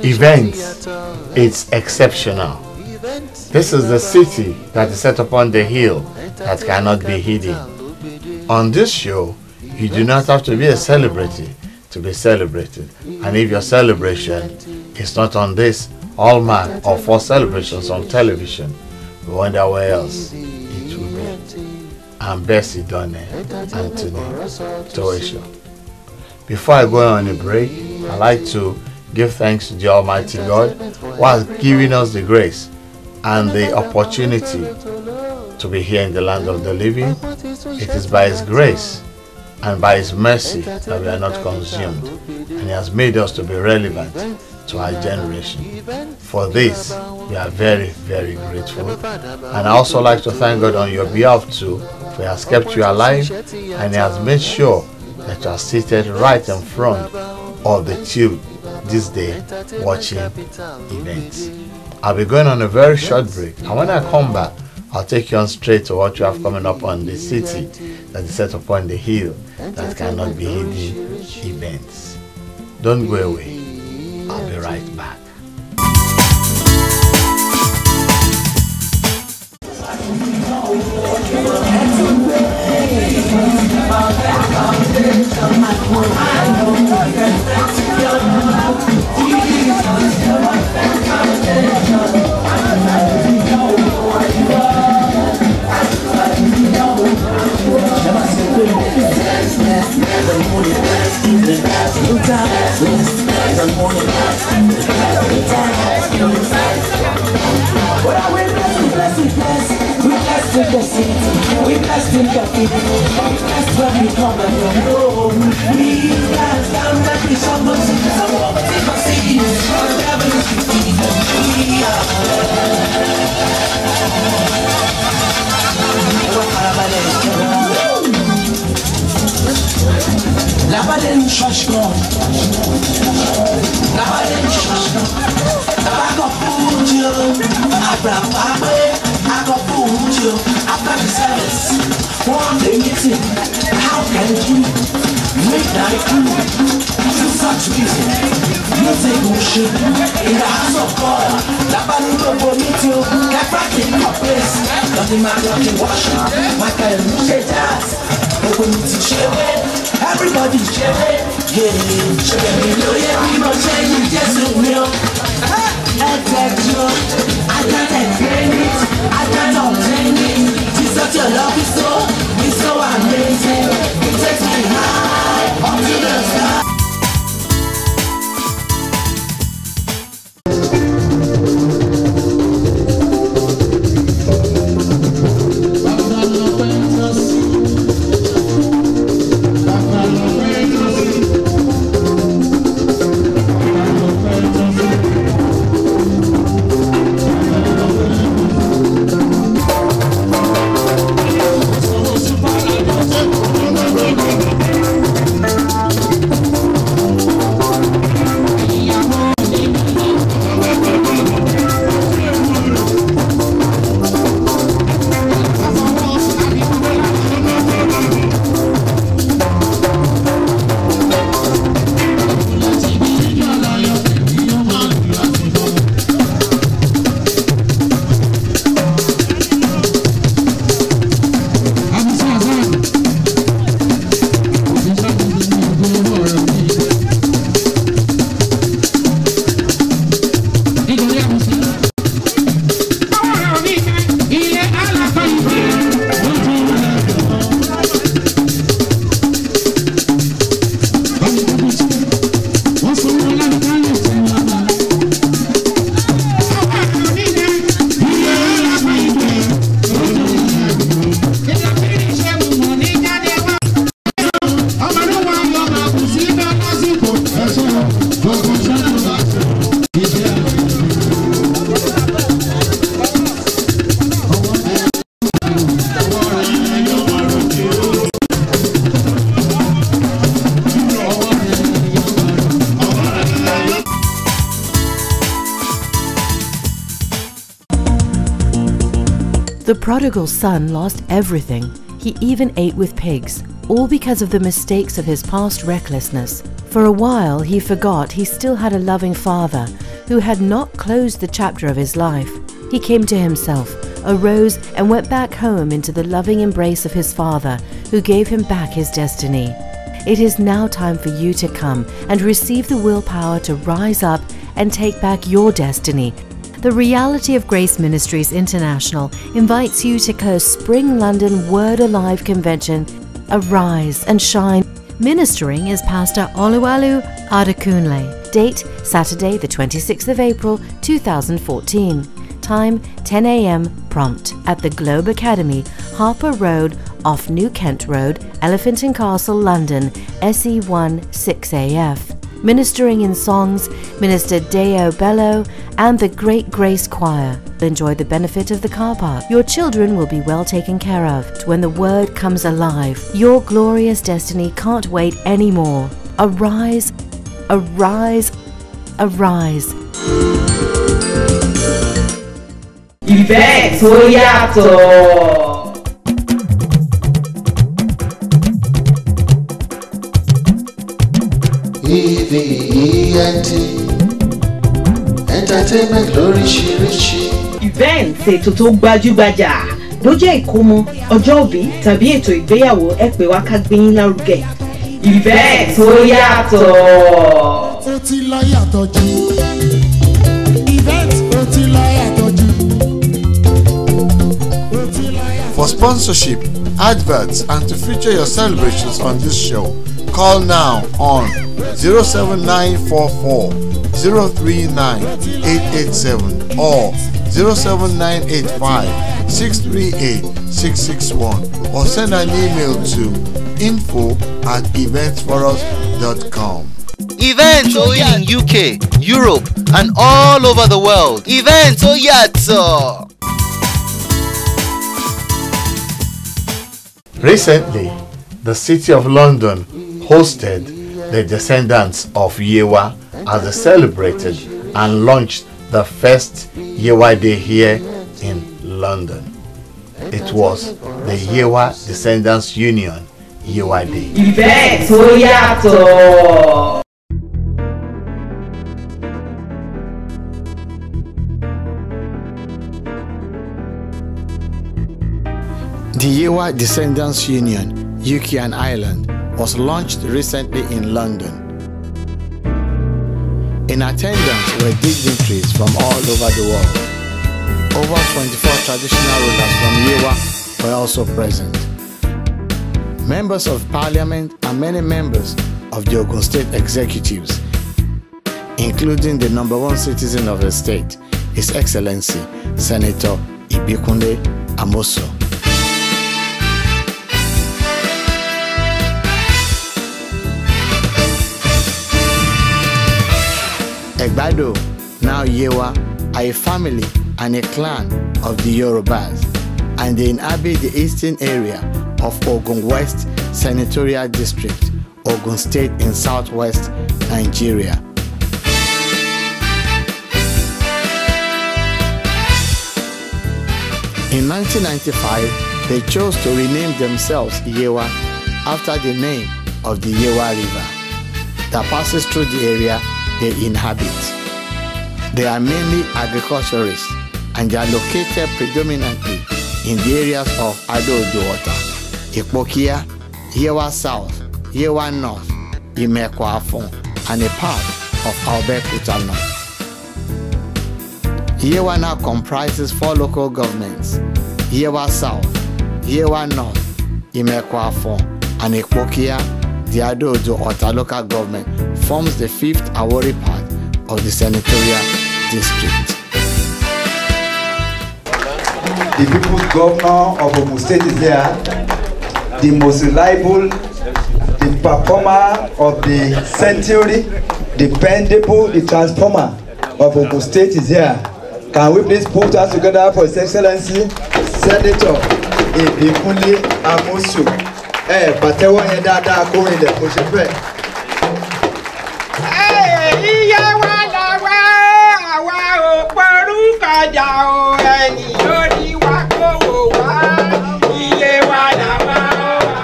event, it's exceptional. This is the city that is set upon the hill that cannot be hidden. On this show, you do not have to be a celebrity to be celebrated. And if your celebration is not on this hallmark or 4 celebrations on television, we wonder where else it will be. I'm Bessie Donne, Anthony Toesho. Before I go on a break, I'd like to give thanks to the Almighty God who has given us the grace and the opportunity to be here in the land of the living. It is by His grace and by His mercy that we are not consumed, and He has made us to be relevant to our generation. For this, we are very, very grateful. And I also like to thank God on your behalf too, for He has kept you alive and He has made sure that you are seated right in front of the tube this day watching events. I'll be going on a very short break, and when I come back, I'll take you on straight to what you have coming up on the city that is set upon the hill that cannot be hidden events. Don't go away. I'll be right back. We blessed in the people, that's where we come and go. We blessed down that we shall not see some poverty, but see the devil is defeated. We La baleine chachement, la baleine chachement, la bague pour Dieu, I got food you after the service. One day meeting, how can you make that food to such music? Music worship in the house of God. La balloon will meet you, get back in your place. Nothing matter to worship, my kind of music dance. Open to share it, everybody share it. Yeah, share it, we must change it, yes, we will. I can't explain it, I can't obtain it. It's such a love, it's so amazing. It takes me high, up to the sky. The prodigal son lost everything. He even ate with pigs. all because of the mistakes of his past recklessness. For a while, he forgot he still had a loving father who had not closed the chapter of his life. He came to himself, arose, and went back home into the loving embrace of his father, who gave him back his destiny. It is now time for you to come and receive the willpower to rise up and take back your destiny. The Reality of Grace Ministries International invites you to Co's Spring London Word Alive Convention. Arise and shine. Ministering is Pastor Oluwalu Adekunle. Date Saturday the 26th of April 2014. Time 10 a.m. prompt at the Globe Academy, Harper Road, off New Kent Road, Elephant and Castle, London, SE1 6AF. Ministering in songs, Minister Deo Bello and the Great Grace Choir. Enjoy the benefit of the car park. Your children will be well taken care of. When the word comes alive, your glorious destiny can't wait anymore. Arise, arise, arise. Event tó yàtọ̀. EVENT Entertainment lóríṣiríṣi. Event ètò tó gbajúgbajà ló jẹ́ ìkómọ, ọjọ́ òbí tàbí ètò ìgbéyàwó ẹ pè wá ká gbé yín lárugẹ. Event tó yàtọ̀. Ó ti lọ yàtọ̀ jù. Event ó ti lọ yàtọ̀ jù. For sponsorship, adverts, and to feature your celebrations on this show, call now on 07944 039 887 or 07985 638 661 or send an email to info@eventsforus.com. Events in UK, Europe, and all over the world. Events Oyato. Recently, the City of London hosted the descendants of Yewa as they celebrated and launched the first Yewa Day here in London. It was the Yewa Descendant Union Yewa Day. Event Oyato. The Yewa Descendant Union, UK and Ireland, was launched recently in London. In attendance were dignitaries from all over the world. Over 24 traditional rulers from Yewa were also present. Members of Parliament and many members of the Ogun State executives, including the #1 citizen of the state, His Excellency Senator Ibikunle Amoso. Egbado, now Yewa, are a family and a clan of the Yorubas, and they inhabit the eastern area of Ogun West Senatorial District, Ogun State in southwest Nigeria. In 1995, they chose to rename themselves Yewa after the name of the Yewa River that passes through the area they inhabit. They are mainly agriculturists and they are located predominantly in the areas of Ado-Odo-Ota, Ikpokia, Yewa South, Yewa North, Imekwa-Afon, and a part of Abeokuta North. Yewa now comprises 4 local governments: Yewa South, Yewa North, Imekwa-Afon, and Ikpokia. The Ado-Odo-Ota local government forms the 5th Awori part of the senatorial district. The people's governor of Ogun State is there, the most reliable, the performer of the century, dependable, the transformer of Ogun State is here. Can we please put us together for His Excellency Senator Ibikunle Amoso? Pàtẹ́wọ́ yẹn dáadáa kó ilẹ̀ kó ṣe fẹ́. Iye wa làwa àwa ò porúkọ jà o, ẹni lórí wa kó wò wá. Iye wa làwa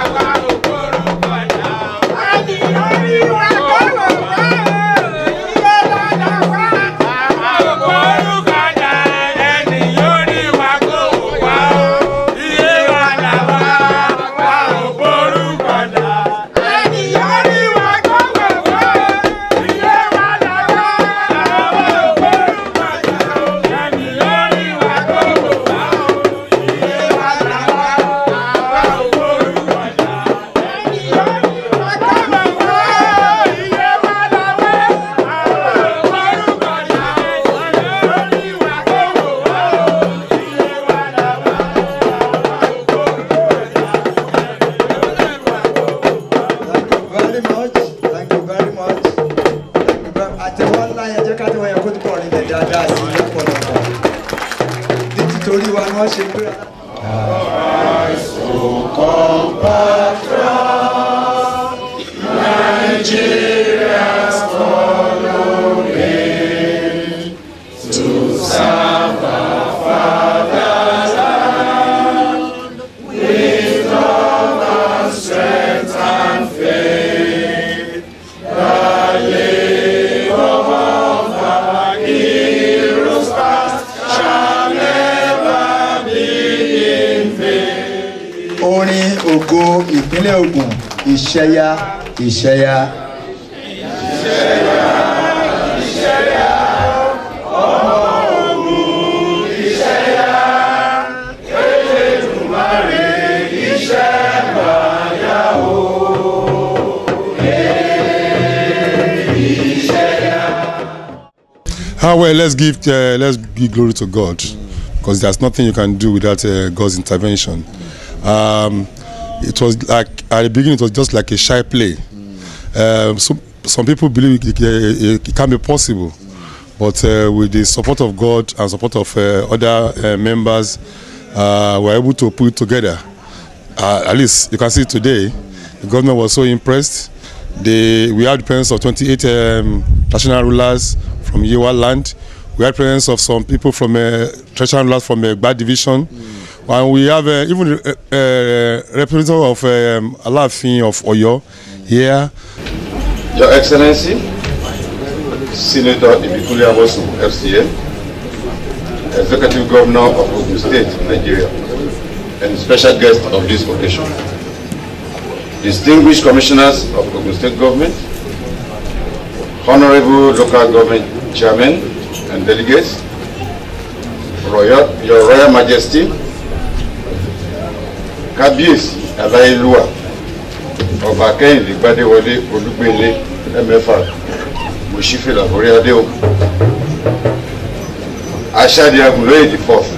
àwa ò porúkọ. torí wa ni wọ́n ṣe gbéra. Nigeria's following to serve our fatherland with love and strength and faith. The labor of our heroes past shall never be in vain. Orin ògo ìpínlẹ̀ Ògùn ìṣẹ́yà ìṣẹ́yà. Well, let's give glory to God, because there's nothing you can do without God's intervention. It was like at the beginning, it was just like a shy play. Some people believe it can be possible, but with the support of God and support of other members, we're able to put it together. At least you can see today, the government was so impressed. We had the presence of 28 traditional rulers from Yewa land. We had presence of some people from traditional rulers from Bad Division. And we have even representative of Alaafin of Oyo here. Your Excellency, Senator Ibikunle Amosu, FCA, Executive Governor of Ogun State, Nigeria, and special guest of this occasion. Distinguished Commissioners of Ogun State Government, Honorable Local Government Chairmen and Delegates, Your Royal Majesty, Kábíyèsí Aláyélúwà, Ọba Kẹ́hìndé Gbádéwọlé Olúgbélé MFR, Mòṣífìlà Orí Adé o, Aṣáde Agùnlóyè the fourth,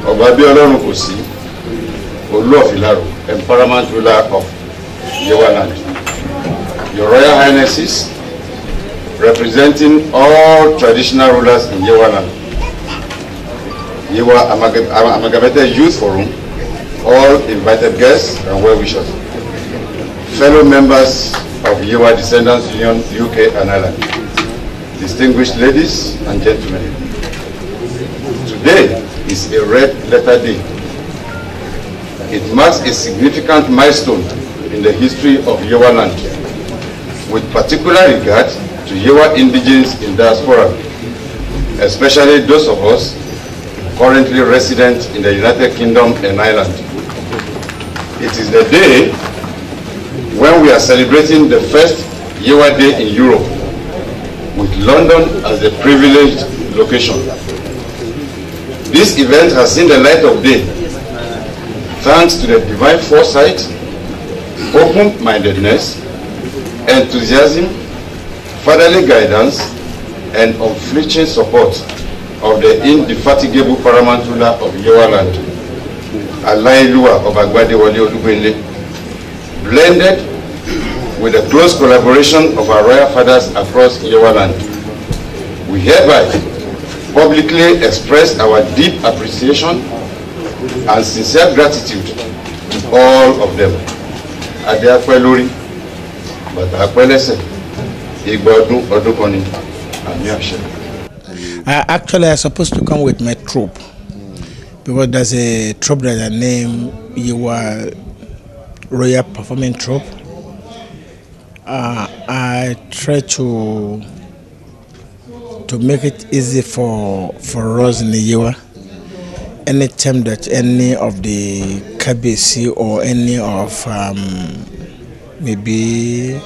Ọba Abíọ́lọ́run Kòsí, Olú of Ìlaró, and paramount ruler of Yewa land. Your Royal Highnesses, representing all traditional rulers in Yewa land, Yewa Amalgamated Youth Forum, all invited guests and well-wishers, fellow members of Yewa Descendant Union, UK and Ireland, distinguished ladies and gentlemen. Today is a red letter day. It marks a significant milestone in the history of Yewa land, with particular regard to Yewa indigenes in diaspora, especially those of us currently resident in the United Kingdom and Ireland. It is the day when we are celebrating the first Yewa Day in Europe, with London as the privileged location. This event has seen the light of day thanks to the divine foresight, open-mindedness, enthusiasm, fatherly guidance, and unflinching support of the indefatigable paramount ruler of Yewa land, Aláyélúwà Ọba Gbádéwọlé Olúgbélé, blended with the close collaboration of our royal fathers across Yewa land. We hereby publicly express our deep appreciation and sincere gratitude to all of them. Adé apẹ́ lórí, bàtà apẹ́ lẹ́sẹ̀, igba ọdún ọdún kan ni, àmì àṣẹ. Actually, I'm supposed to come with my troop, because there's a troop that I named Yewa Royal Performing Troop. I try to make it easy for us in the Yewa. Anytime that any of the Kábíyèsí or any of maybe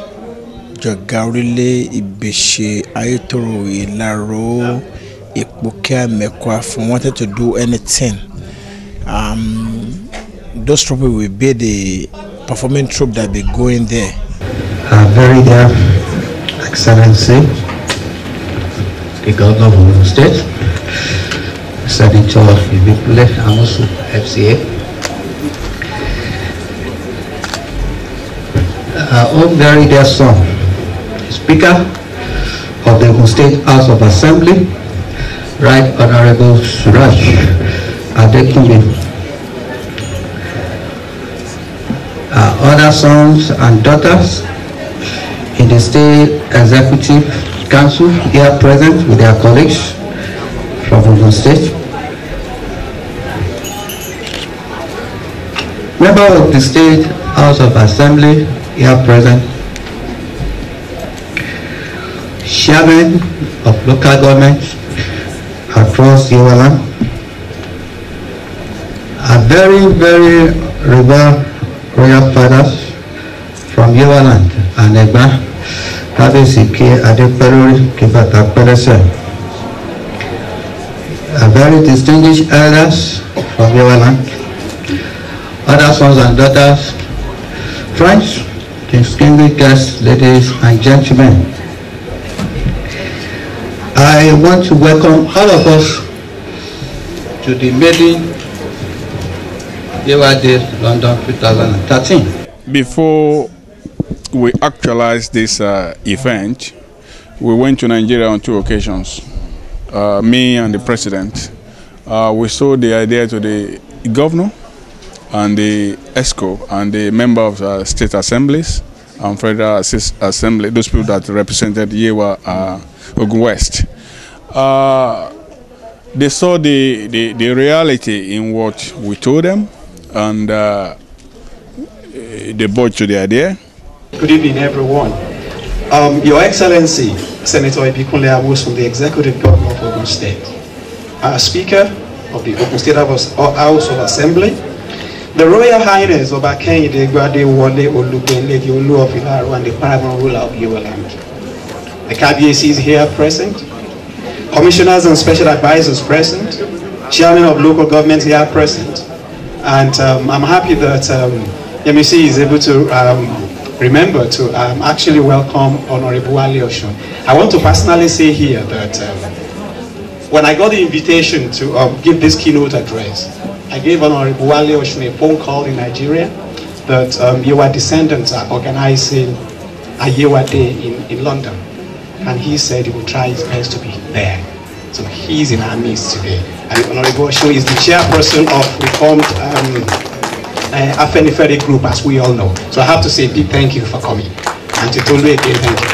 Jagarile, Ibeshe, Ayetoro, Ìlaró, Ìpòkíà, Mẹ́kwàfún wanted to do anything, those troops will be the performing troop that be going there. Very dear Excellency, the Governor of Ogun State, Senator Ibikunle Amosu, FCA, oh very dear son, Speaker of the Ogun State House of Assembly, Right Honorable Suraj Adekunle. Other sons and daughters in the State Executive Council here present with their colleagues from Ogun State. Member of the State House of Assembly here present. Chairman of local government across Yewa land. A very, very revered royal fathers from Yewa land and Egba, Kabesi K. Adeperori Kibata Pelese. A very distinguished elders from Yewa land. Other sons and daughters, friends, distinguished guests, ladies and gentlemen. I want to welcome all of us to the maiden Yewa Day London 2013. Before we actualized this event, we went to Nigeria on 2 occasions. Me and the president. We sold the idea to the governor and the ESCO and the member of state assemblies and federal assembly, those people that represented Yewa Ogun West. They saw the reality in what we told them, and they bought to the idea. Good evening, everyone. Your Excellency, Senator Ibikunle Awos from the Executive Governor of Ogun State, Speaker of the Ogun State House of Assembly, the Royal Highness of Akeyinde Gbade Wole Olugbenlegi Olu of Ilaro and the Paramount Ruler of Yewa land. The KBAC is here present, commissioners and special advisors present, chairman of local government here present, and I'm happy that MEC is able to remember to actually welcome Honorable Wale Oshun. I want to personally say here that when I got the invitation to give this keynote address, I gave Honorable Wale Oshun a phone call in Nigeria that Yewa Descendants are organizing a Yewa Day in London. And he said he would try his best to be there. So he's in our midst today. And Honorable Oshun is the chairperson of Reformed Afenifere Group, as we all know. So I have to say a big thank you for coming. And to Tolu again, thank you.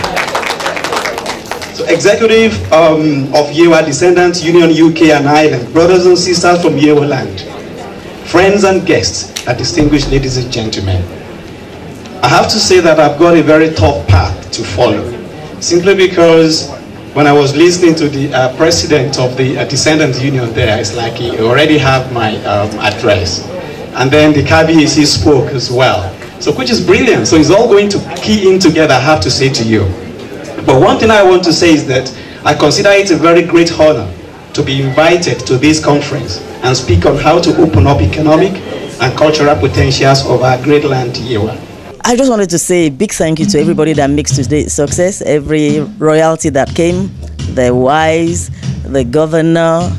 So Executive of Yewa Descendant Union UK and Ireland, brothers and sisters from Yewa land, friends and guests, distinguished ladies and gentlemen. I have to say that I've got a very tough path to follow, simply because when I was listening to the president of the Descendant Union there, it's like he already have my address. And then the KBAC spoke as well, so which is brilliant. So it's all going to key in together, I have to say to you. But one thing I want to say is that I consider it a very great honor to be invited to this conference and speak on how to open up economic and cultural potentials of our great land, Yewa. I just wanted to say a big thank you to everybody that makes today's success, every royalty that came, the wise, the governor,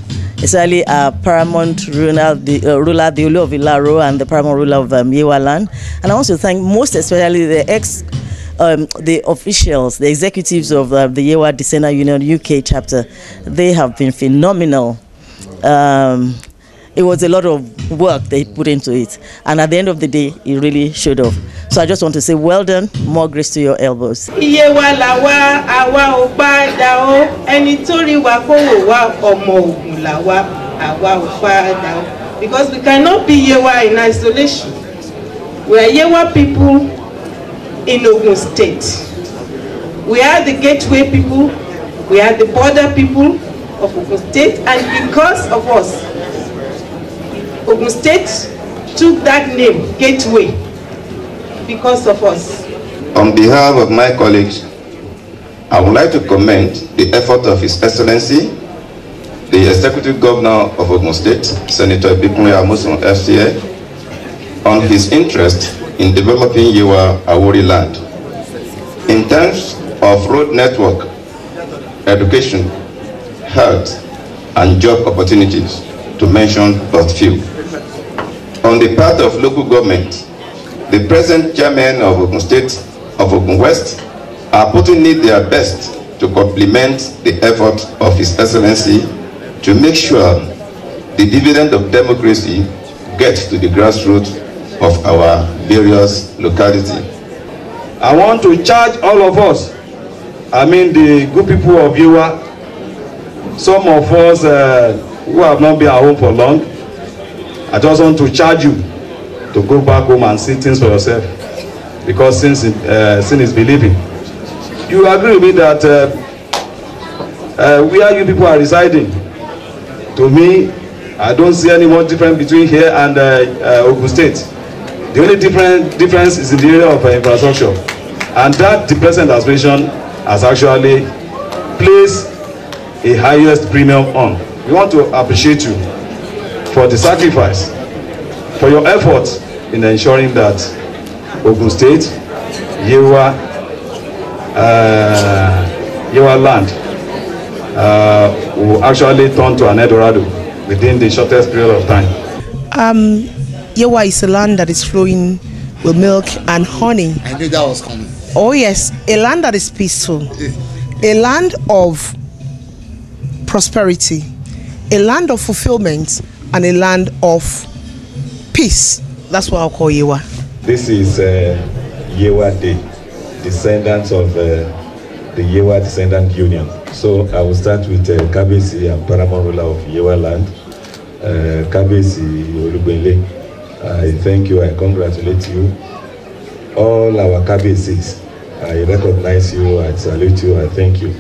especially our paramount ruler, the Olu of Ilaro, and the paramount ruler of Yewa land. And I want to thank most especially the officials, the executives of the Yewa Descendant Union UK chapter. They have been phenomenal. It was a lot of work they put into it, and at the end of the day, it really showed off. So I just want to say, well done, more grace to your elbows. Yewa lawa awa opada o eni tori wa kowo wa omo Ogun lawa awa opada o, because we cannot be Yewa in isolation. We are Yewa people in Ogun State. We are the gateway people. We are the border people of Ogun State, and because of us, Ogun State took that name, Gateway, because of us. On behalf of my colleagues, I would like to commend the effort of His Excellency, the Executive Governor of Ogun State, Senator Ibikunle Awos FCA, on his interest in developing Yewa Awori land. In terms of road network, education, health, and job opportunities, to mention but few. On the part of local government, the present chairman of Ogun State of Ogun West are putting in their best to complement the effort of His Excellency to make sure the dividend of democracy gets to the grassroots of our various localities. I want to charge all of us, I mean the good people of Yewa, some of us who have not been at home for long, I just want to charge you to go back home and see things for yourself, because sin is believing. You agree with me that where you people are residing, to me, I don't see any more difference between here and Ogun State. The only difference is in the area of infrastructure, and that the present administration has actually placed a highest premium on. We want to appreciate you for the sacrifice, for your efforts in ensuring that Ogun State, Yewa land will actually turn to an Eldorado within the shortest period of time. Yewa is a land that is flowing with milk and honey. I knew that was coming. Oh yes, a land that is peaceful, a land of prosperity, a land of fulfillment, and a land of peace. That's what I'll call Yewa. This is Yewa Descendants of the Yewa Descendant Union. So I will start with Kabesi and Paramount ruler of Yewa land. Kabesi Olubele, I thank you, I congratulate you. All our Kabesis, I recognize you, I salute you, I thank you.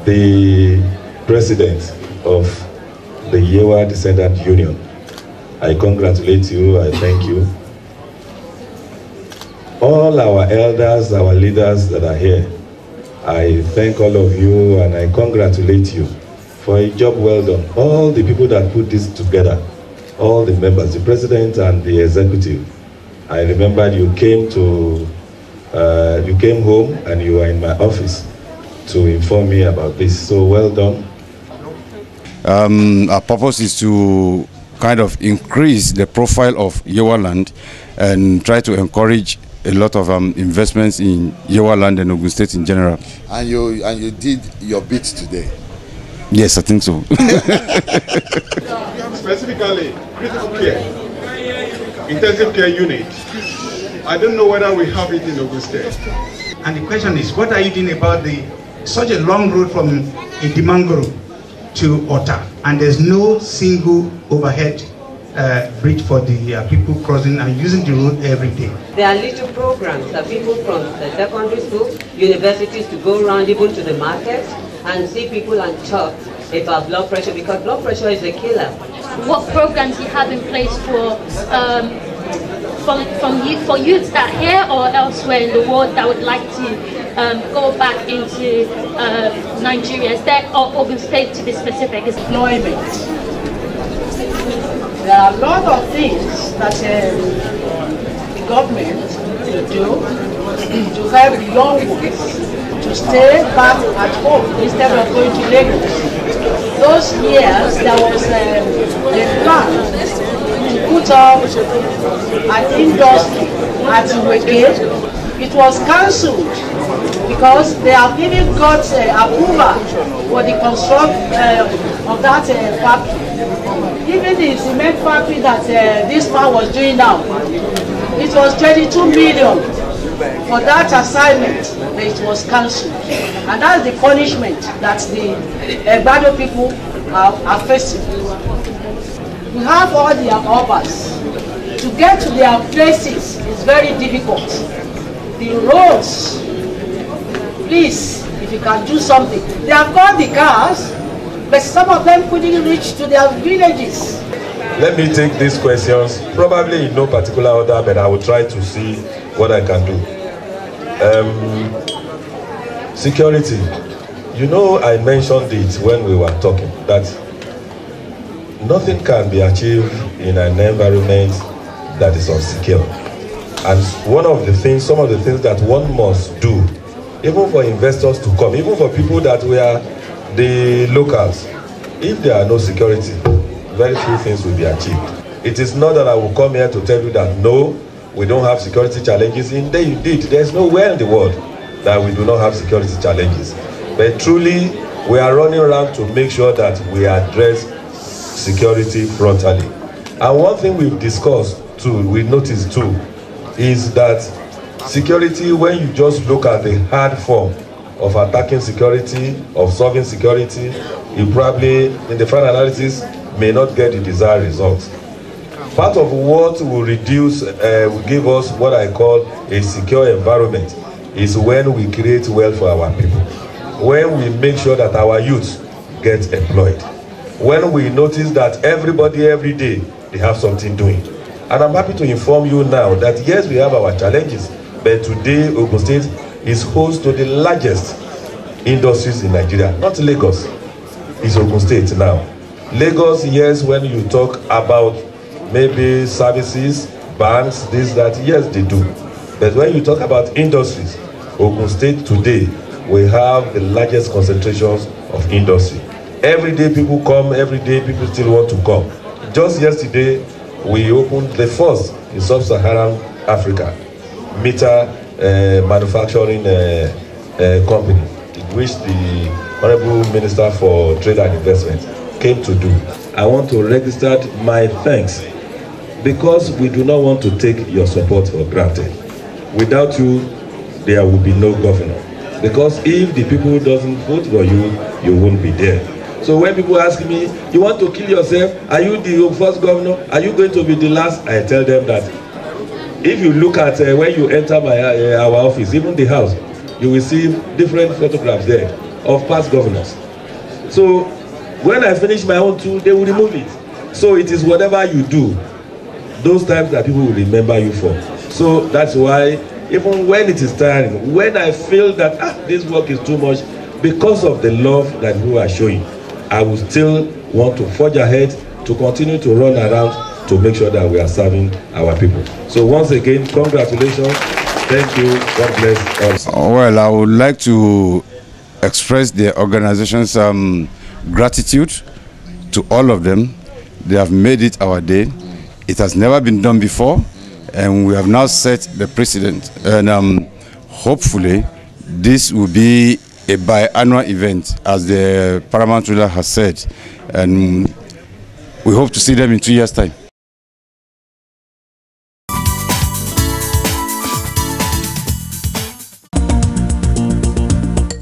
The president of the Yewa Descendant Union, I congratulate you, I thank you. All our elders, our leaders that are here, I thank all of you and I congratulate you for a job well done. All the people that put this together, all the members, the president and the executive. I remember you came home and you were in my office to inform me about this. So well done. Our purpose is to kind of increase the profile of Yewa land and try to encourage a lot of investments in Yewa land and Ogun State in general. And you did your bit today. Yes, I think so. Specifically, critical care, intensive care unit. I don't know whether we have it in Ogun State. And the question is, what are you doing about such a long road from Idimangoro to Ota, and there's no single overhead bridge for the people crossing and using the road every day? There are little programs that people from the secondary school, universities to go around even to the market and see people and talk about blood pressure, because blood pressure is a killer. What programs you have in place for youths that are here or elsewhere in the world that would like to go back into Nigeria, is there, or Ogun State to be specific? Employment. There are a lot of things that the government will do to help the young ones to stay back at home instead of going to Lagos. Those years there was a plan to put up an industry at Iweke. It was cancelled because they have even got approval for the construction of that factory. Even the cement factory that this man was doing now, it was 22 million for that assignment, but it was cancelled. And that's the punishment that the Egbado people are facing. We have all the Akobas. To get to their places is very difficult. The roads, please, if you can do something. They have got the cars, but some of them couldn't reach to their villages. Let me take these questions, probably in no particular order, but I will try to see what I can do. Security. You know, I mentioned it when we were talking, that nothing can be achieved in an environment that is unsecure. And one of the things, some of the things that one must do, even for investors to come, even for people that were the locals, if there are no security, very few things will be achieved. It is not that I will come here to tell you that no, we don't have security challenges. Indeed, there's nowhere in the world that we do not have security challenges. But truly, we are running around to make sure that we address security frontally. And one thing we've discussed too, we noticed too, is that security, when you just look at the hard form of attacking security, of solving security, you probably, in the final analysis, may not get the desired results. Part of what will reduce, will give us what I call a secure environment is when we create wealth for our people. When we make sure that our youth get employed. When we notice that everybody, every day, they have something doing. And I'm happy to inform you now that yes, we have our challenges, but today Ogun State is host to the largest industries in Nigeria. Not Lagos, it's Ogun State now. Lagos, yes, when you talk about maybe services, banks, this, that, yes, they do. But when you talk about industries, Ogun State today, we have the largest concentrations of industry. Every day people come, every day people still want to come. Just yesterday, we opened the first in sub-Saharan Africa meter manufacturing company, which the Honorable Minister for Trade and Investment came to do. I want to register my thanks because we do not want to take your support for granted. Without you, there will be no governor. Because if the people doesn't vote for you, you won't be there. So when people ask me, you want to kill yourself? Are you the first governor? Are you going to be the last? I tell them that if you look at when you enter our office, even the house, you will see different photographs there of past governors. So when I finish my own too, they will remove it. So it is whatever you do, those times that people will remember you for. So that's why even when it is tiring, when I feel that this work is too much, because of the love that you are showing, I will still want to forge ahead to continue to run around to make sure that we are serving our people. So once again, congratulations. Thank you. God bless us. Well, I would like to express the organization's gratitude to all of them. They have made it our day. It has never been done before, and we have now set the precedent. And hopefully, this will be a biannual event, as the Paramount ruler has said, and we hope to see them in 2 years' time.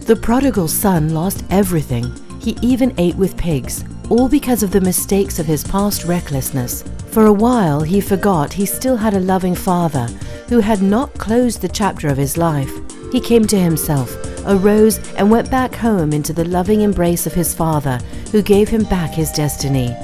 The prodigal son lost everything. He even ate with pigs, all because of the mistakes of his past recklessness. For a while, he forgot he still had a loving father who had not closed the chapter of his life. He came to himself, arose, and went back home into the loving embrace of his father, who gave him back his destiny.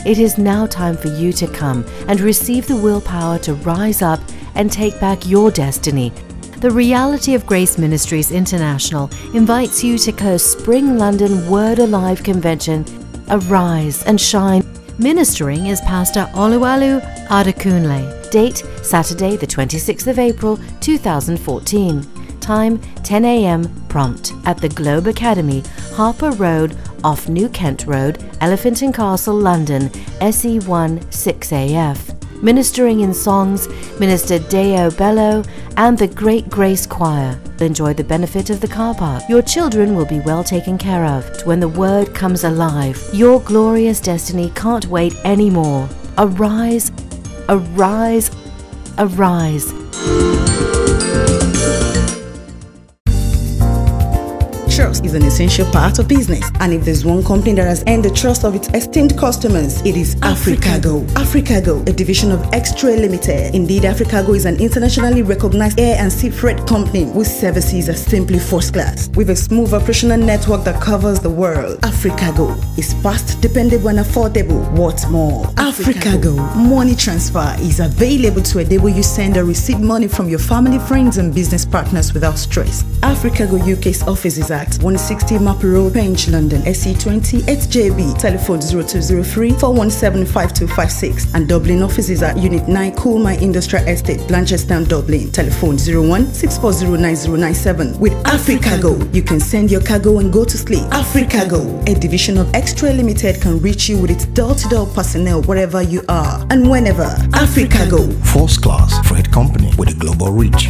It is now time for you to come and receive the willpower to rise up and take back your destiny. The Reality of Grace Ministries International invites you to co-Spring London Word Alive Convention. Arise and shine. Ministering is Pastor Oluwalu Adekunle. Date Saturday the 26th of April 2014. Time 10 a.m. prompt at the Globe Academy, Harper Road, off New Kent Road, Elephant and Castle, London, SE1 6AF. Ministering in songs, Minister Deo Bello and the Great Grace Choir. Enjoy the benefit of the car park. Your children will be well taken care of. When the word comes alive, your glorious destiny can't wait anymore. Arise, arise, arise. Trust is an essential part of business, and if there's one company that has earned the trust of its esteemed customers, it is Africago. Africago, a division of Extra Limited. Indeed, Africago is an internationally recognized air and sea freight company whose services are simply first class. With a smooth operational network that covers the world, Africago is fast, dependable, and affordable. What's more, Africago money transfer is available to enable you send or receive money from your family, friends, and business partners without stress. Africago UK's office is at 160 Maple Road, Penge, London, SE20 8JB, telephone 0203 417 5256, and Dublin office is at Unit 9 Coolmine Industrial Estate, Blanchardstown, Dublin, telephone 01 640 9097. With Africago, you can send your cargo and go to sleep. Africago, a division of Extra Limited, can reach you with its door-to-door personnel wherever you are and whenever. Africago, first class freight company with a global reach.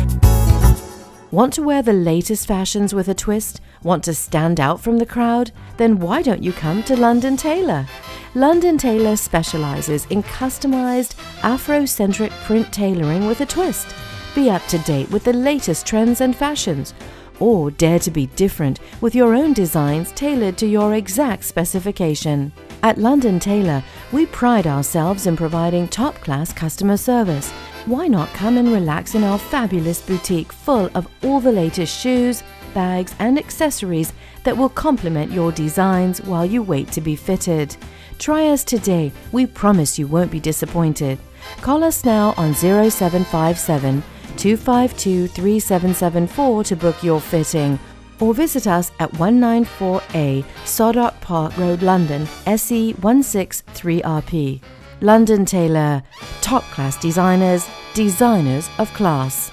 Want to wear the latest fashions with a twist? Want to stand out from the crowd? Then why don't you come to London Tailor? London Tailor specializes in customized, Afrocentric print tailoring with a twist. Be up to date with the latest trends and fashions. Or dare to be different with your own designs tailored to your exact specification. At London Tailor, we pride ourselves in providing top-class customer service. Why not come and relax in our fabulous boutique full of all the latest shoes, bags and accessories that will complement your designs while you wait to be fitted. Try us today. We promise you won't be disappointed. Call us now on 0757 252 3774 to book your fitting, or visit us at 194A Stoddart Park Road, London, SE 163RP. London Tailor, top class designers, designers of class.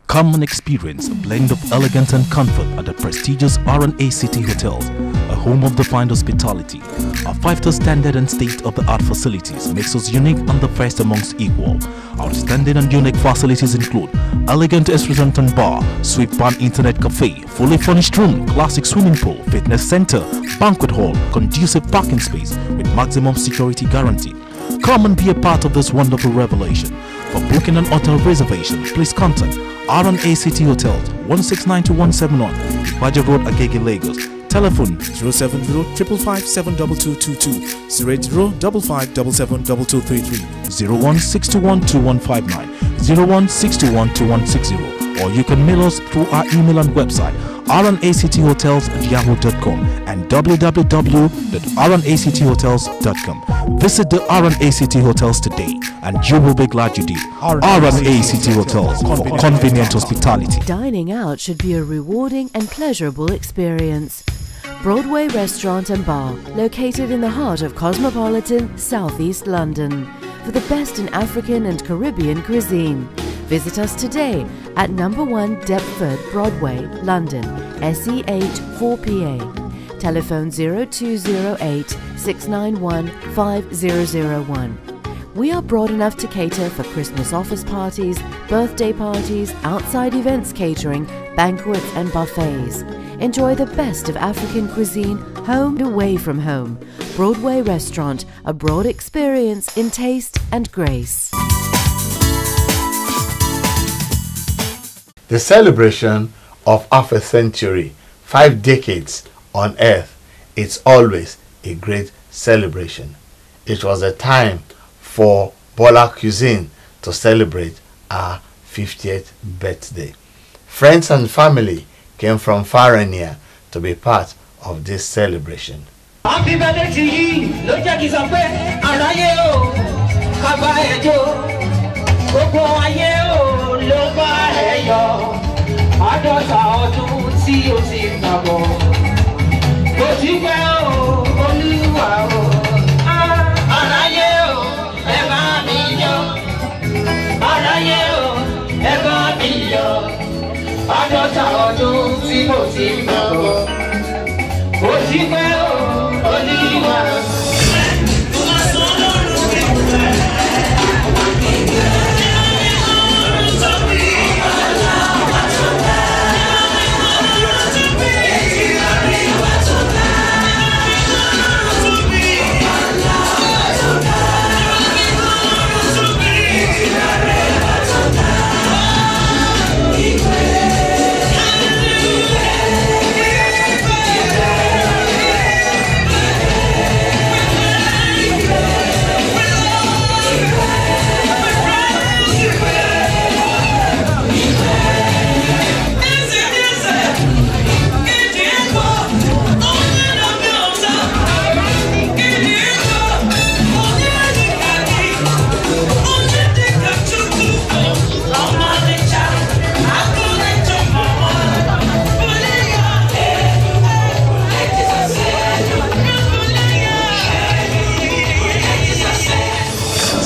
Come and experience a blend of elegance and comfort at the prestigious R&A City Hotels, a home of the fine hospitality. Our 5-star standard and state-of-the-art facilities makes us unique and the first amongst equal. Outstanding and unique facilities include elegant restaurant and bar, sweet bar internet cafe, fully furnished room, classic swimming pool, fitness center, banquet hall, conducive parking space with maximum security guarantee. Come and be a part of this wonderful revelation. For booking and hotel reservation, please contact R&A City Hotels, 1692171, Ibadan Road, Agege, Lagos. Telephone 070-555-72222, 080-5577-2233, 01621-2159, 01621-2160, or you can mail us through our email and website rnacityhotels@yahoo.com and www.rnacityhotels.com. Visit the R&A City Hotels today and you will be glad you did. R&A City Hotels for convenient hospitality. Dining out should be a rewarding and pleasurable experience. Broadway Restaurant and Bar, located in the heart of cosmopolitan Southeast London, for the best in African and Caribbean cuisine. Visit us today at number 1 Deptford Broadway, London, SE8 4PA. Telephone 0208 691 5001. We are broad enough to cater for Christmas office parties, birthday parties, outside events catering, banquets and buffets. Enjoy the best of African cuisine, home and away from home. Broadway Restaurant, a broad experience in taste and grace. The celebration of half a century, 5 decades on earth, it's always a great celebration. It was a time for Bola Cuisine to celebrate our 50th birthday. Friends and family came from far and near to be part of this celebration. Happy birthday to you, ló jẹ́ kí sọ pé aráyé o, ká bá ẹ jó, gbogbo ayé o ló bá ẹ yọ̀, àádọ́ta ọdún tí o ti gbàgbọ́, kò tí pẹ́ o, Olúwa o, aráyé o, ẹ bá mi yọ̀, aráyé o, ẹ bá mi yọ̀, àádọ́ta ọdún tí mo ti gbàgbọ́, kò tí pẹ́ o.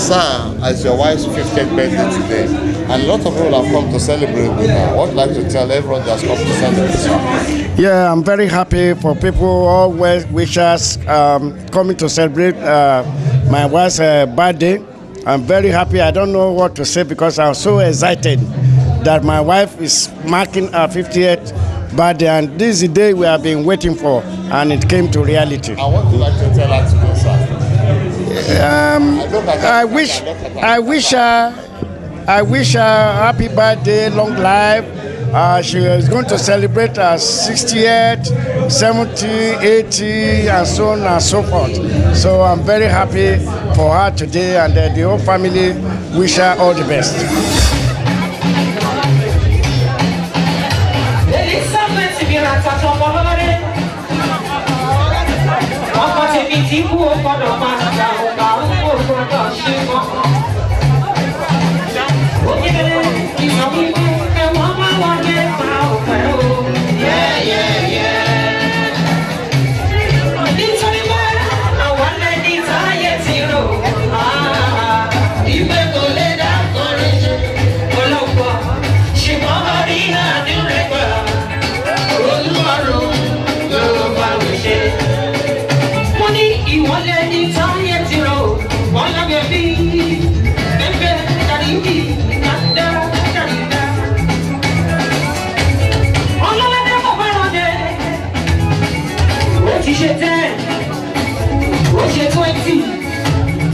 Sir, as your wife's 50th birthday today, and a lot of people have come to celebrate with her. What would you like to tell everyone that's come to celebrate? Yeah, I'm very happy for people, all well-wishers coming to celebrate my wife's birthday. I'm very happy. I don't know what to say because I'm so excited that my wife is marking her 50th birthday, and this is the day we have been waiting for, and it came to reality. And what would you like to tell her today, sir? I wish her happy birthday, long life. She is going to celebrate her 60th, 70, 80, and so on and so forth. So I'm very happy for her today, and the whole family wish her all the best.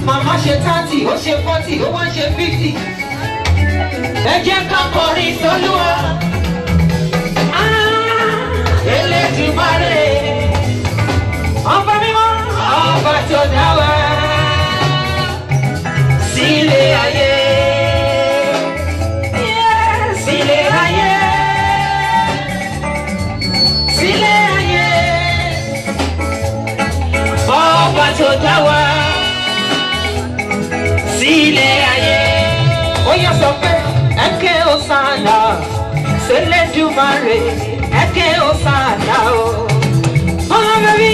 Mama ṣe 30, ó ṣe 40, ó wá ṣe 50. Ẹ jẹ́ ká kọrin sọ́lúwa. Elédùmarè. Ọba mímọ́, ọba tó dá wa. Sílé ayé. Sílé ayé. Sílé ayé. Ọba tó dá wa. Sílé ayé. Ó yá sọ pé ẹ̀kẹ́ Hosanna s'Elédùmarè, ẹ̀kẹ́ Hosanna o. Ọlọ́run mi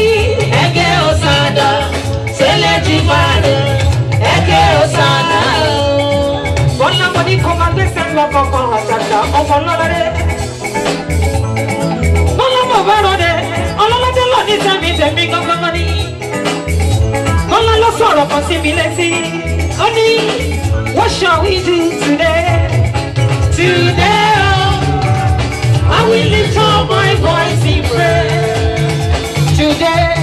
ẹ̀kẹ́ Hosanna s'Elédùmarè, ẹ̀kẹ́ Hosanna o. Bọ́lá mo ní kó máa gbé sẹ́ńlọ kankan àtàtà ọmọ lọ́lọ́dẹ́. Bọ́lá mo bá rọ̀dẹ̀ ọlọ́lọ́dẹ́ lọ ní sẹ́mi tẹ̀mí gangan ní. Bọ́lá ló sọ̀rọ̀ kan sí mi létí. Honey, what shall we do today? Today, oh, I will lift up my voice in prayer. Today,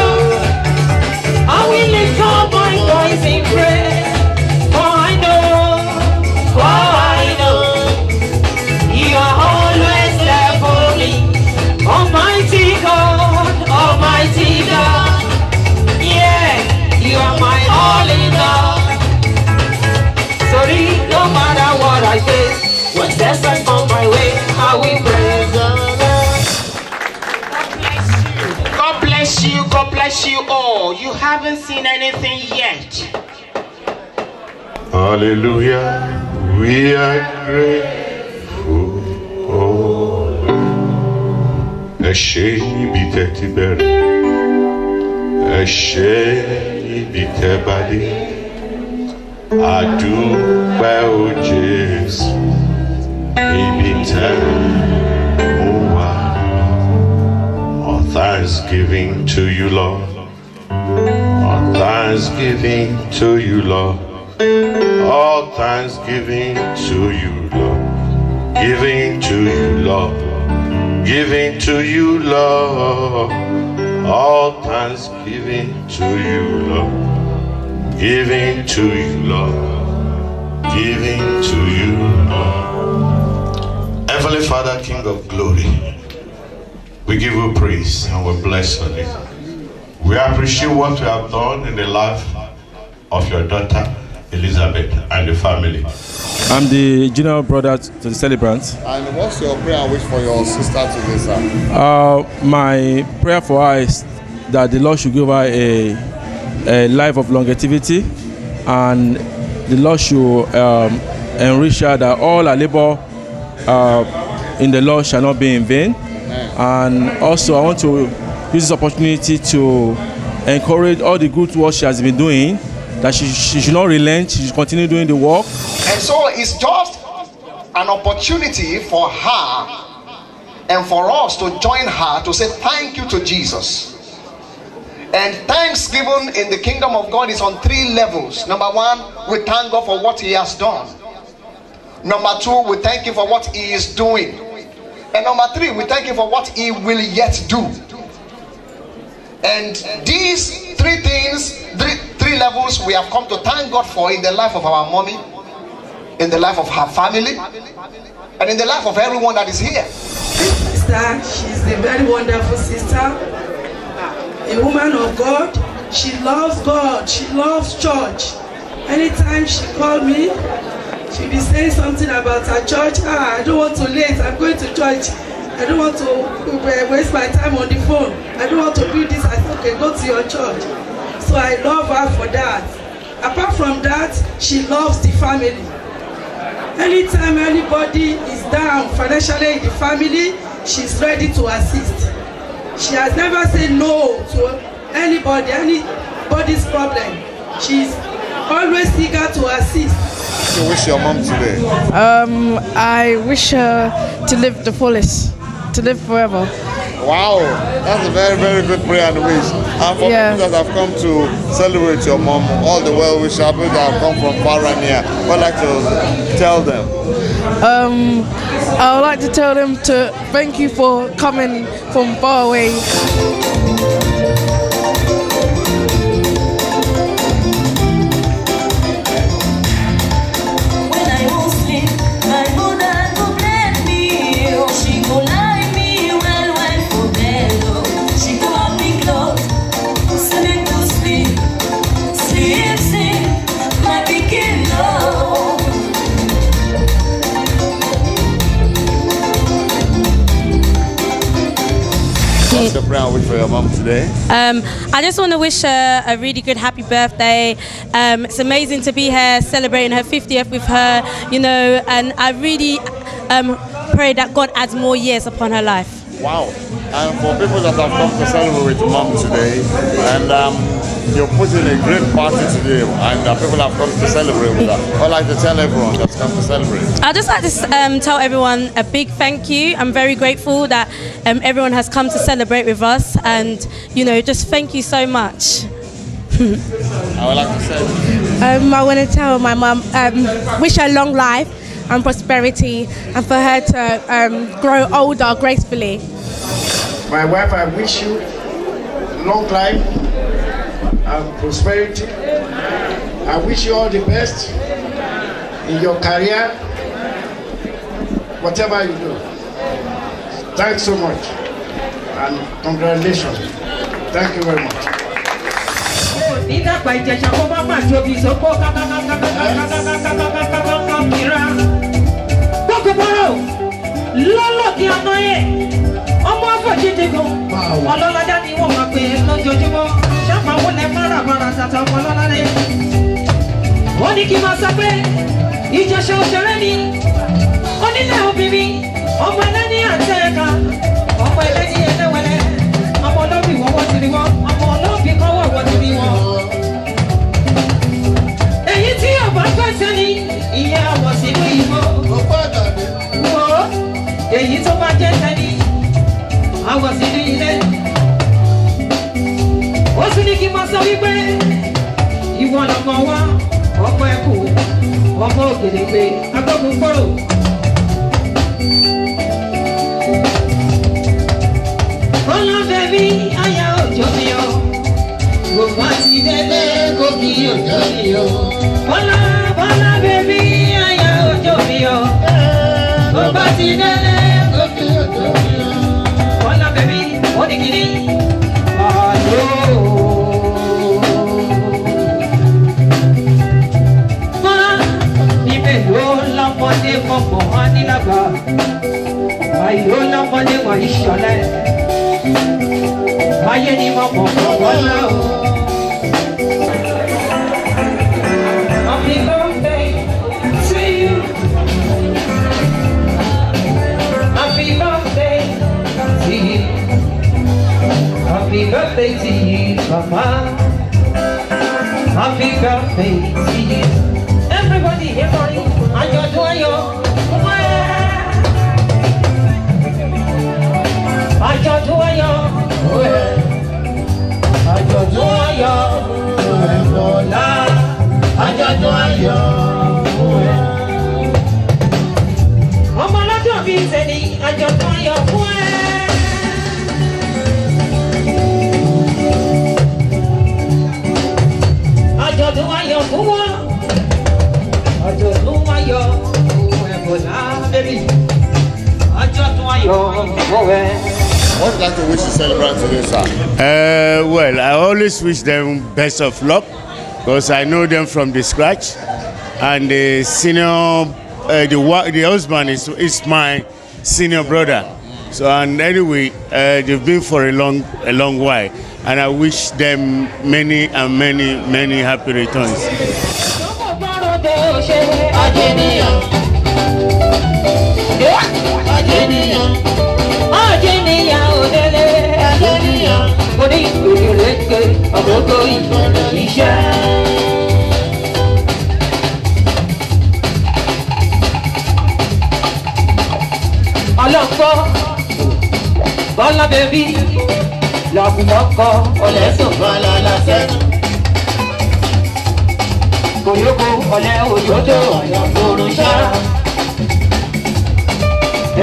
oh, I will lift up my voice in prayer. For I know, you are always there for me. Almighty God, Almighty God. Yeah, you are my all in all. Sorry, no matter what I face, when there's a come my way, I will praise the Lord. God bless you, God bless you all. You haven't seen anything yet. Hallelujah, we are grateful. Eshe ibi teti bere, eshe ibi tebadi. Adúpẹ́ o Jésù, ibi tẹ́ mú wá. All thanksgiving to you, Lord. All thanksgiving to you, Lord. All thanksgiving to you, Lord. Giving to you, Lord. Giving to you, Lord. All thanksgiving to you, Lord. Giving to you, Lord. Giving to you, Lord. Heavenly Father, King of glory, we give you praise and we bless your name. We appreciate what you have done in the life of your daughter, Elizabeth, and the family. I'm the junior brother to the celebrant. And what's your prayer and wish for your sister today, sir? My prayer for her is that the Lord should give her a life of longevity, and the Lord should enrich her, that all her labor in the Lord shall not be in vain. Amen. And also I want to use this opportunity to encourage all the good work she has been doing, that she should not relent, she should continue doing the work. And so it's just an opportunity for her and for us to join her to say thank you to Jesus. And thanksgiving in the kingdom of God is on 3 levels. Number 1, we thank God for what he has done. Number 2, we thank him for what he is doing. And number 3, we thank him for what he will yet do. And these 3 things, 3 levels, we have come to thank God for in the life of our mommy, in the life of her family, and in the life of everyone that is here. Sister, she's a very wonderful sister, a woman of God. She loves God, she loves church. Anytime she calls me, she'll be saying something about her church. I don't want to late, I'm going to church. I don't want to waste my time on the phone. I don't want to do this. I said, okay, go to your church. So I love her for that. Apart from that, she loves the family. Anytime anybody is down financially in the family, she's ready to assist. She has never said no to anybody, anybody's problem. She's always eager to assist. You wish your mom today? I wish her to live the fullest, to live forever. Wow, that's a very, very good prayer and wish. And for people that have come to celebrate your mom, all the well wishes, people that have come from far and near, what would like to tell them? I would like to tell them to thank you for coming from far away. What's the prayer wish for your mom today? I just want to wish her a really good happy birthday. It's amazing to be here celebrating her 50th with her, you know, and I really pray that God adds more years upon her life. Wow. And for people that have come to celebrate with mom today, and you're putting a great party today, and people have come to celebrate with her, I'd like to tell everyone that's come to celebrate. I'd just like to tell everyone a big thank you. I'm very grateful that everyone has come to celebrate with us, and, you know, just thank you so much. I would like to say, I want to tell my mum, wish her long life and prosperity, and for her to grow older gracefully. My wife, I wish you long life and prosperity. I wish you all the best in your career, whatever you do. Thanks so much and congratulations. Thank you very much. Ọmọ afọ̀jídégún ọlọ́ládá ni wọ́n máa pè é lójoojúmọ́ ṣàpàwọ́ lẹ máràmárà tàtà ọmọ ọlọ́ládé. Wọ́n ní kí n máa sọ pé ìjọsìn òṣèré ni onílẹ̀ obìnrin ọmọ ẹlẹ́ni àti ẹ̀ka ọmọ ẹlẹ́ni ẹlẹ́wẹ̀lẹ́ ọmọ olóbì wọ́wọ́ ti rí wọn ọmọ olóbì kọ́wọ́ ti rí wọn. Èyí tí ọba pẹ̀sẹ̀ ni ìyá àwọ̀ sínú ìbò. Wo èyí tó bá jẹ́ sẹ́ni. I was in the end. What's the name of the you want to go on? Oh, my cool. Oh, my goodness. I go to follow. Oh, baby, I am Jomio. Go back to the go be your Jomio. Hola, baby, I am Jomio. Go back to the go be your Jomio. Baby, what do you need? Happy birthday to you. Happy birthday. Happy birthday to you, Mama. Happy birthday to you. Everybody, everybody, ayo, ayo. Ayo, ayo. Ayo, ayo. Bola. Ayo, ayo. What would you like to wish the celebrant today, sir? Well, I always wish them best of luck because I know them from the scratch. And the senior, the husband is my senior brother. So, and anyway, they've been for a long while. And I wish them many and many happy returns. Bola baby, la kumoko, ole so bala la set. Koyoko, ole ojojo, ya furusha.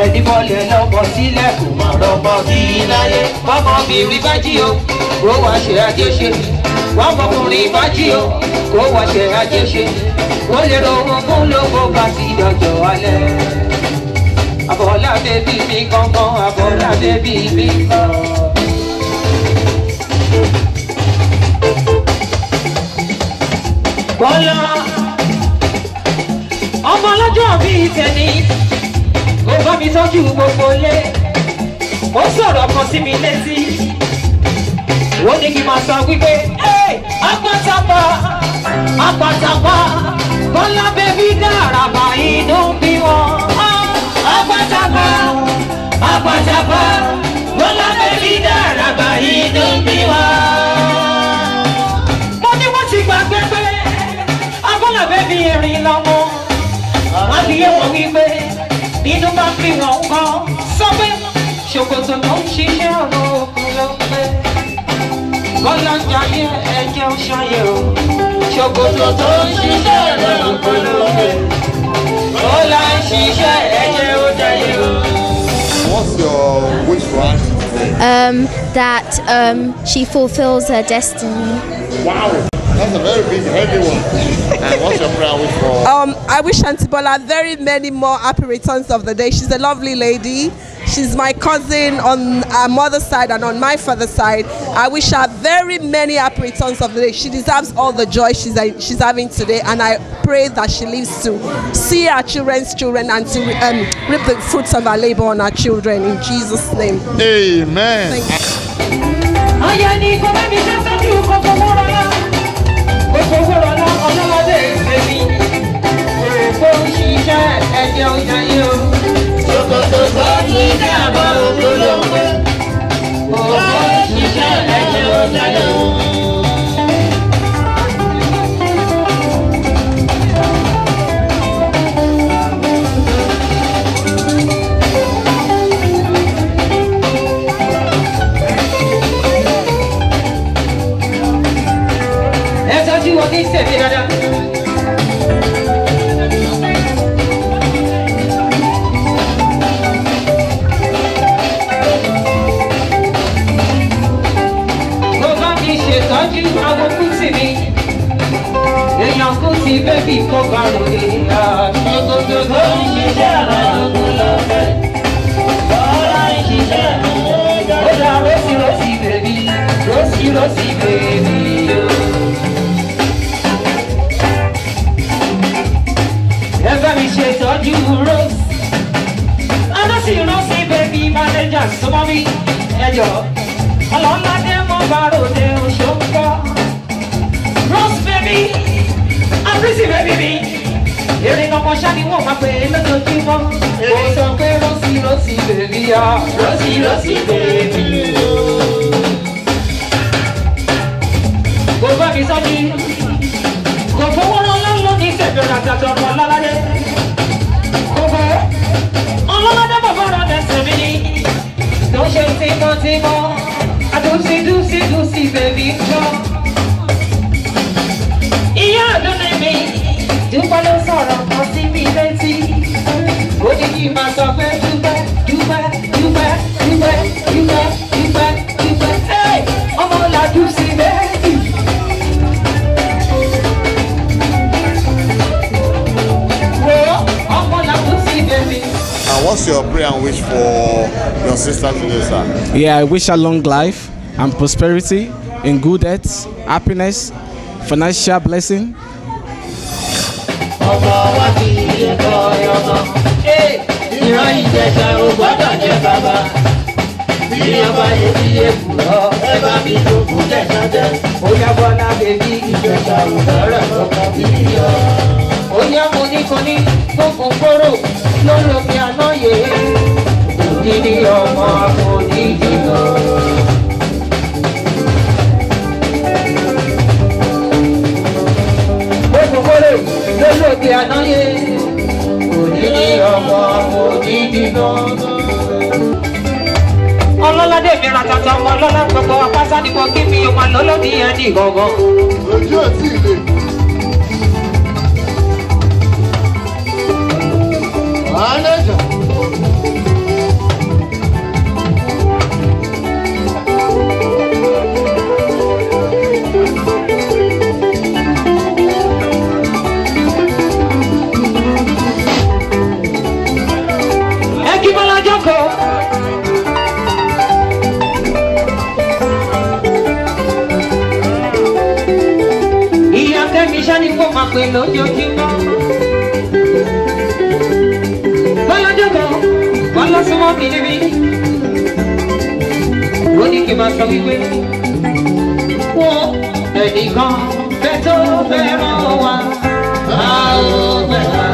Ẹni bọ́lẹ̀ lọ́mọ sílẹ̀ kò má rọ́mọ bí láyé. Ọmọbìnrin bá jí o, kó wá ṣe àjẹṣe. Ọmọkùnrin bá jí o, kó wá ṣe àjẹṣe. Ó lè ro ohun mú lówó bá ti dọ̀jọ́ alẹ́. Bola baby mi gangan, Bola baby mi gan. Bola, ọmọ ọlọ́jọ́ bíi tẹ̀lé, ó bá mi tọ́jú gbogbo lé, ó sọ̀rọ̀ kan sí mi létí, ó ní kí n máa sọ wípé, apátapá, apátapá, Bola baby dára bá inú bí wọn. Apátapá, apátapá, Bola baby dára bá inú bí wọn. Mo ní wọ́n ti gbàgbé pé Bola baby erin lọ́mọ. Wọ́n fi yé wọn wípé nínú bá fi wọn kọ́. Sọ pé ṣòkòtò tó ń ṣiṣẹ́ ọ̀rọ̀ òkun ló ń pẹ́. Bola ń jayé ẹjẹ́ ó ṣayé o. Ṣòkòtò tó ń ṣiṣẹ́ ọ̀rọ̀ òkun ló ń pẹ́. Bola ń ṣiṣẹ́ ẹjẹ́ ó jayé o. What's your wish for her today? That she fulfills her destiny. Wow, that's a very big, heavy one. And what's your prayer wish for? I wish Auntie Bola very many more happy returns of the day. She's a lovely lady. She's my cousin on our mother's side and on my father's side. I wish her very many happy returns of the day. She deserves all the joy she's having today, and I pray that she lives to see her children's children and to reap the fruits of her labor on her children. In Jesus' name. Amen. Thank you. Baby, come back again. Rosy, baby, Rosy, baby. Never be shit on you, Rose. I don't see Rosy, baby, manager, some of me, and you're along like them over the show. Rose, baby. Rosy baby, èrè ọmọ ṣáni wọ́n máa pè é lójoojúmọ́. Ó sọ pé Rosy baby ya, Rosy baby. Kò bá mi sọ́jí, kò fowó lọ́lọ́ ní ìṣẹ̀bẹ̀rẹ̀ àtàtọ̀ ọmọ ọlọ́ládé. Kò fọ́ ọlọ́ládé bàbá rẹ̀ lẹ́sẹ̀ mi ní. Tó ṣe tímọ́tímọ́, àtúnṣe dúsí baby jọ. Ìyá àdúrà mi, dúpẹ́ ló sọ̀rọ̀ kan sí mi létí. Ó ní kí n máa sọ pé dúpẹ́. Ọmọ làjú sí méjì. And what's your prayer and wish for your sister? sister today, sir? Yeah, I wish her long life and prosperity, in good health, happiness, financial blessing. Ọlọ́ládé mi ra tata ọmọ ọlọ́lá gbogbo apáṣá ni mo kí mi ọmọ lọ́lọ́dí yẹn ní gangan. Ojú ò tí ì lè. Manager. Pé lójoojúmọ́ bọ́lọ́jọ́bọ̀ bọ́lọ́sọ́mọ́ kìnìún ó ní kí n máa sọ wípé wọ́n ẹnìkan fẹ́ tó fẹ́ràn wa a ó gbẹ̀wá.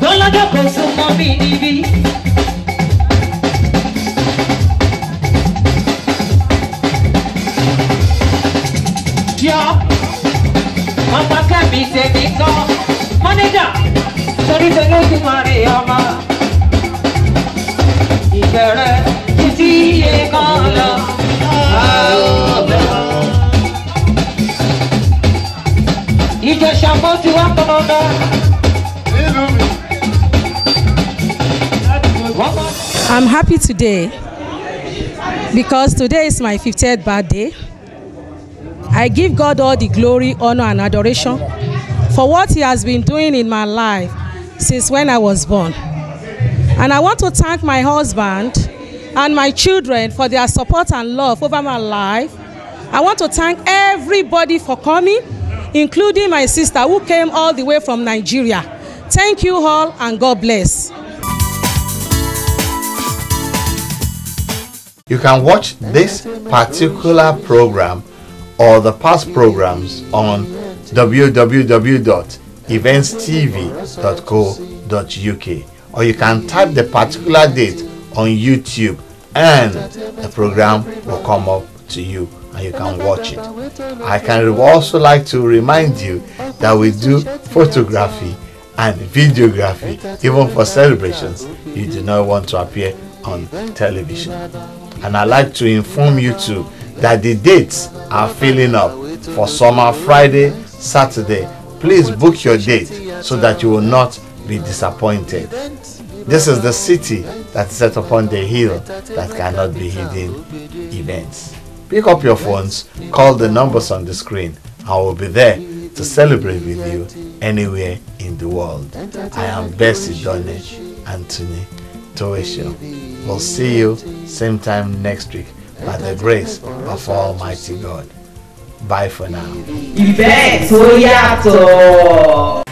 Bọ́lọ́jọ́bọ̀ súnmọ́ mi níbí. Ọmọ kẹ́mi tèmi kan, mọ́nẹ́jà, torí tẹ́lẹ̀ ojú máa rí ọmọ. Ìbẹ̀rẹ̀ títí iye kan lọ. Ìjọsà mọ́tò wá kọ́nọ́dá. I'm happy today because today is my 50th birthday. I give God all the glory, honor, and adoration for what He has been doing in my life since when I was born. And I want to thank my husband and my children for their support and love over my life. I want to thank everybody for coming, including my sister who came all the way from Nigeria. Thank you all and God bless. You can watch this particular program or the past programs on www.eventstv.co.uk, or you can type the particular date on YouTube and the program will come up to you and you can watch it. I can also like to remind you that we do photography and videography even for celebrations you do not want to appear on television. And I'd like to inform you too that the dates are filling up for summer Friday, Saturday. Please book your date so that you will not be disappointed. This is the city that is set upon the hill that cannot be hidden events. Pick up your phones, call the numbers on the screen. I will be there to celebrate with you anywhere in the world. I am Bessie Donne Anthony Toesho. We'll see you same time next week by the grace of Almighty God. Bye for now. Ìfẹ́ tó yàtọ̀.